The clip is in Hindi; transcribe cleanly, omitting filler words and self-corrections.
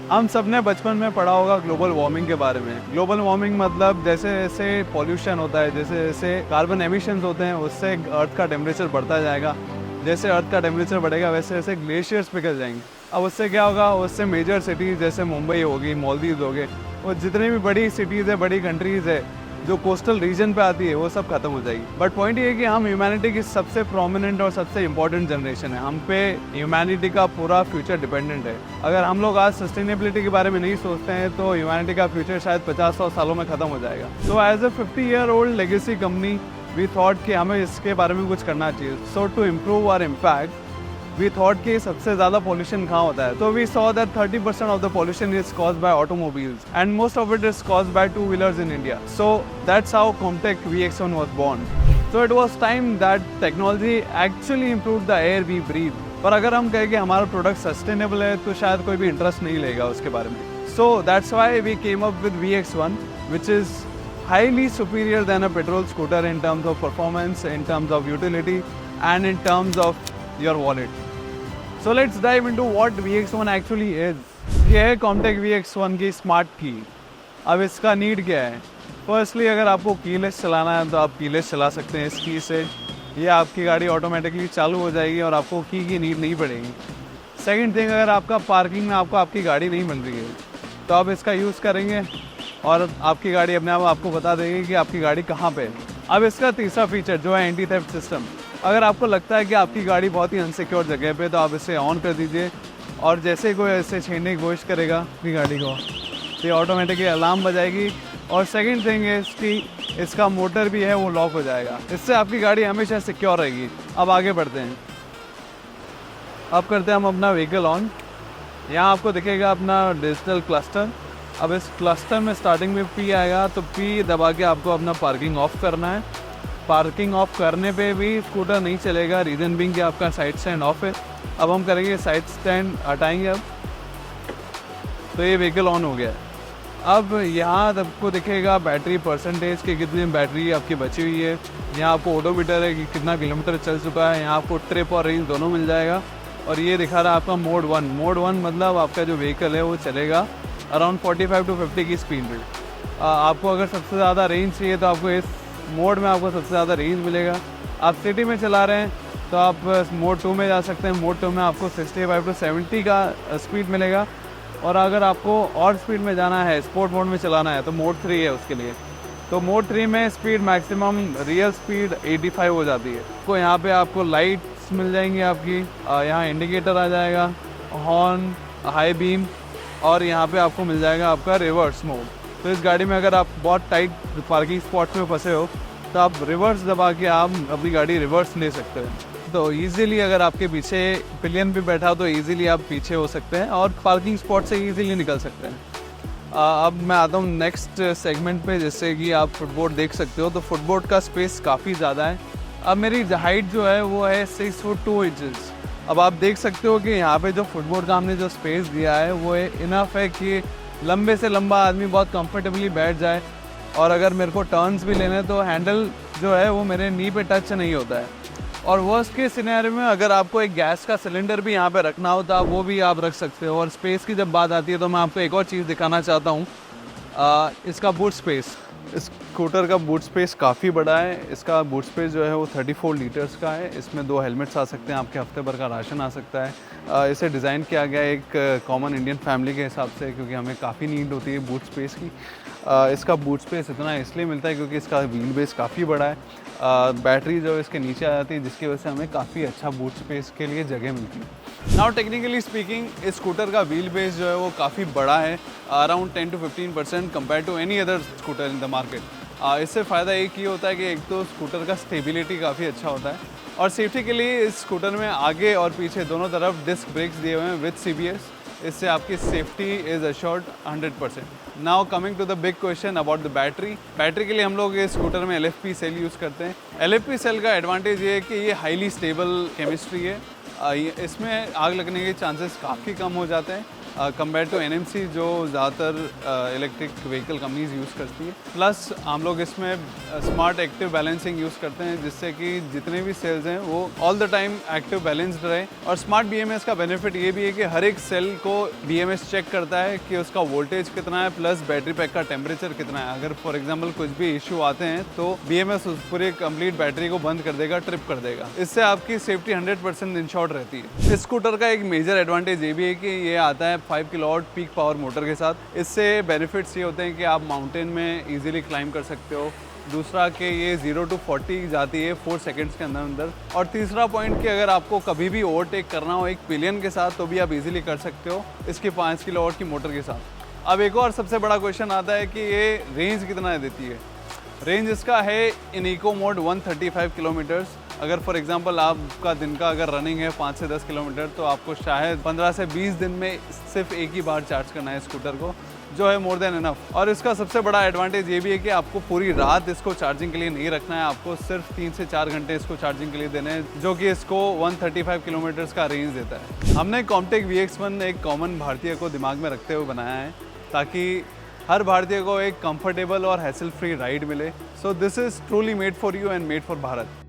हम सब ने बचपन में पढ़ा होगा ग्लोबल वार्मिंग के बारे में। ग्लोबल वार्मिंग मतलब जैसे जैसे पॉल्यूशन होता है, जैसे जैसे कार्बन एमिशंस होते हैं, उससे अर्थ का टेम्परेचर बढ़ता जाएगा। जैसे अर्थ का टेम्परेचर बढ़ेगा वैसे वैसे ग्लेशियर्स पिघल जाएंगे। अब उससे क्या होगा, उससे मेजर सिटीज़ जैसे मुंबई होगी, मालदीव्स हो गए, और जितनी भी बड़ी सिटीज़ है, बड़ी कंट्रीज़ है जो कोस्टल रीजन पे आती है, वो सब खत्म हो जाएगी। बट पॉइंट ये है कि हम ह्यूमैनिटी की सबसे प्रोमिनेंट और सबसे इंपॉर्टेंट जनरेशन है। हम पे ह्यूमैनिटी का पूरा फ्यूचर डिपेंडेंट है। अगर हम लोग आज सस्टेनेबिलिटी के बारे में नहीं सोचते हैं तो ह्यूमैनिटी का फ्यूचर शायद 50-100 सालों में खत्म हो जाएगा। So as a 50-year-old legacy company we thought कि हमें इसके बारे में कुछ करना चाहिए। So to improve our impact we thought कि सबसे ज़्यादा पॉल्यूशन कहाँ होता है, तो we saw that 30% of the pollution is caused by automobiles and most of it is caused by two wheelers in India. So that's how Comtech VX1 was born. So it was time that technology actually improve the air we breathe. पर अगर हम कहें कि हमारा प्रोडक्ट सस्टेनेबल है तो शायद कोई भी इंटरेस्ट नहीं लेगा उसके बारे में। So that's why we came up with VX1 which is highly superior than a petrol scooter in terms of performance, in terms of utility, and in terms of your wallet. So let's dive into what VX1 actually is. ये है Comtech VX1 की स्मार्ट की। अब इसका नीड क्या है? फर्स्टली अगर आपको कीलेस चलाना है तो आप कीलेस चला सकते हैं इस की से। ये आपकी गाड़ी ऑटोमेटिकली चालू हो जाएगी और आपको की नीड नहीं पड़ेगी। सेकंड थिंग, अगर आपका पार्किंग में आपकी गाड़ी नहीं मिल रही है तो आप इसका यूज़ करेंगे और आपकी गाड़ी अपने आप आपको बता देगी कि आपकी गाड़ी कहाँ पे है। अब इसका तीसरा फीचर जो है एंटी थेफ्ट सिस्टम। अगर आपको लगता है कि आपकी गाड़ी बहुत ही अनसिक्योर जगह पे तो आप इसे ऑन कर दीजिए और जैसे ही कोई इसे छीनने की कोशिश करेगा अपनी गाड़ी को तो ये ऑटोमेटिकली अलार्म बजाएगी। और सेकंड थिंग है इसकी इसका मोटर भी है वो लॉक हो जाएगा। इससे आपकी गाड़ी हमेशा सिक्योर रहेगी। अब आगे बढ़ते हैं। अब करते हैं हम अपना व्हीकल ऑन। यहाँ आपको दिखेगा अपना डिजिटल क्लस्टर। अब इस क्लस्टर में स्टार्टिंग में P आएगा तो P दबा के आपको अपना पार्किंग ऑफ करना है। पार्किंग ऑफ करने पे भी स्कूटर नहीं चलेगा, रीज़न बिंग कि आपका साइड स्टैंड ऑफ है। अब हम करेंगे साइड स्टैंड हटाएंगे अब, तो ये व्हीकल ऑन हो गया। अब यहाँ आपको दिखेगा बैटरी परसेंटेज कि कितनी बैटरी आपकी बची हुई है। यहाँ आपको ओडोमीटर है कि कितना किलोमीटर चल चुका है। यहाँ आपको ट्रिप और रेंज दोनों मिल जाएगा। और ये दिखा रहा है आपका मोड 1। मोड 1 मतलब आपका जो व्हीकल है वो चलेगा अराउंड 45 to 50 की स्पीड में। आपको अगर सबसे ज़्यादा रेंज चाहिए तो आपको इस मोड में आपको सबसे ज़्यादा रेंज मिलेगा। आप सिटी में चला रहे हैं तो आप मोड 2 में जा सकते हैं। मोड 2 में आपको 65 to 70 का स्पीड मिलेगा। और अगर आपको और स्पीड में जाना है, स्पोर्ट मोड में चलाना है, तो मोड 3 है उसके लिए। तो मोड 3 में स्पीड मैक्सिमम रियल स्पीड 85 हो जाती है। तो यहाँ पे आपको लाइट्स मिल जाएंगी आपकी, यहाँ इंडिकेटर आ जाएगा, हॉर्न, हाई बीम, और यहाँ पे आपको मिल जाएगा आपका रिवर्स मोड। तो इस गाड़ी में अगर आप बहुत टाइट पार्किंग स्पॉट में फंसे हो तो आप रिवर्स दबा के आप अपनी गाड़ी रिवर्स ले सकते हैं। तो इजीली अगर आपके पीछे पिलियन पे बैठा हो तो इजीली आप पीछे हो सकते हैं और पार्किंग स्पॉट से इजीली निकल सकते हैं। अब मैं आता हूँ नेक्स्ट सेगमेंट पे, जैसे कि आप फुटबोर्ड देख सकते हो। तो फुटबोर्ड का स्पेस काफ़ी ज़्यादा है। अब मेरी हाइट जो है वो है 6 फुट 2 इंचज़। अब आप देख सकते हो कि यहाँ पे जो फुटबोर्ड का हमने जो स्पेस दिया है वो इनफ है कि लंबे से लंबा आदमी बहुत कंफर्टेबली बैठ जाए। और अगर मेरे को टर्न्स भी लेने तो हैंडल जो है वो मेरे नी पे टच नहीं होता है। और वर्स्ट के सिनेरियो में अगर आपको एक गैस का सिलेंडर भी यहाँ पे रखना हो तो वो भी आप रख सकते हो। और स्पेस की जब बात आती है तो मैं आपको एक और चीज़ दिखाना चाहता हूँ, इसका बूट स्पेस। इस स्कूटर का बूट स्पेस काफ़ी बड़ा है। इसका बूट स्पेस जो है वो 34 लीटर्स का है। इसमें 2 हेलमेट्स आ सकते हैं, आपके हफ्ते भर का राशन आ सकता है। इसे डिज़ाइन किया गया एक कॉमन इंडियन फैमिली के हिसाब से, क्योंकि हमें काफ़ी नीड होती है बूट स्पेस की। इसका बूट स्पेस इतना इसलिए मिलता है क्योंकि इसका व्हील बेस काफ़ी बड़ा है। बैटरी जो इसके नीचे आ जाती है जिसकी वजह से हमें काफ़ी अच्छा बूट स्पेस के लिए जगह मिलती है। नाउ टेक्निकली स्पीकिंग इस स्कूटर का व्हील बेस जो है वो काफ़ी बड़ा है, around 10 to 15% compare to any other scooter in the market. इससे फ़ायदा एक ही होता है कि एक तो स्कूटर का स्टेबिलिटी काफ़ी अच्छा होता है और सेफ्टी के लिए इस स्कूटर में आगे और पीछे दोनों तरफ डिस्क ब्रेक्स दिए हुए हैं विद CBS। इससे आपकी safety is assured 100%। Now coming to the big question about the battery. Battery के लिए हम लोग इस स्कूटर में LFP सेल यूज़ करते हैं। LFP सेल का एडवांटेज ये है कि ये हाईली स्टेबल केमिस्ट्री है। इसमें आग लगने के चांसेस काफ़ी कम हो जाते हैं कंपेयर टू NMC जो ज़्यादातर इलेक्ट्रिक व्हीकल कंपनीज यूज़ करती है। प्लस हम लोग इसमें स्मार्ट एक्टिव बैलेंसिंग यूज़ करते हैं, जिससे कि जितने भी सेल्स हैं वो all the time active balanced रहे। और स्मार्ट BMS का बेनिफिट ये भी है कि हर एक सेल को BMS चेक करता है कि उसका वोल्टेज कितना है, प्लस बैटरी पैक का टेम्परेचर कितना है। अगर फॉर एग्जाम्पल कुछ भी इशू आते हैं तो BMS उस पूरी कंप्लीट बैटरी को बंद कर देगा, ट्रिप कर देगा। इससे आपकी सेफ्टी 100% इंश्योर्ड रहती है। इस स्कूटर का एक मेजर एडवांटेज ये भी है कि ये आता है 5 किलोवाट पीक पावर मोटर के साथ। इससे बेनिफिट्स ये होते हैं कि आप माउंटेन में इजीली क्लाइंब कर सकते हो। दूसरा कि ये 0 to 40 जाती है 4 सेकंड्स के अंदर। और तीसरा पॉइंट कि अगर आपको कभी भी ओवरटेक करना हो एक पिलियन के साथ तो भी आप इजीली कर सकते हो इसके 5 किलोवाट की मोटर के साथ। अब एक और सबसे बड़ा क्वेश्चन आता है कि ये रेंज कितना देती है। रेंज इसका है इन इको मोड 135 किलोमीटर्स। अगर फॉर एग्जांपल आपका दिन का अगर रनिंग है 5 से 10 किलोमीटर तो आपको शायद 15 से 20 दिन में सिर्फ एक ही बार चार्ज करना है स्कूटर को, जो है मोर देन इनफ। और इसका सबसे बड़ा एडवांटेज ये भी है कि आपको पूरी रात इसको चार्जिंग के लिए नहीं रखना है, आपको सिर्फ 3 से 4 घंटे इसको चार्जिंग के लिए देने हैं, जो कि इसको 135 किलोमीटर्स का रेंज देता है। हमने कॉम्टेक VX1 एक कॉमन भारतीय को दिमाग में रखते हुए बनाया है ताकि हर भारतीय को एक कंफर्टेबल और हैसल फ्री राइड मिले। So this is truly made for you and made for Bharat.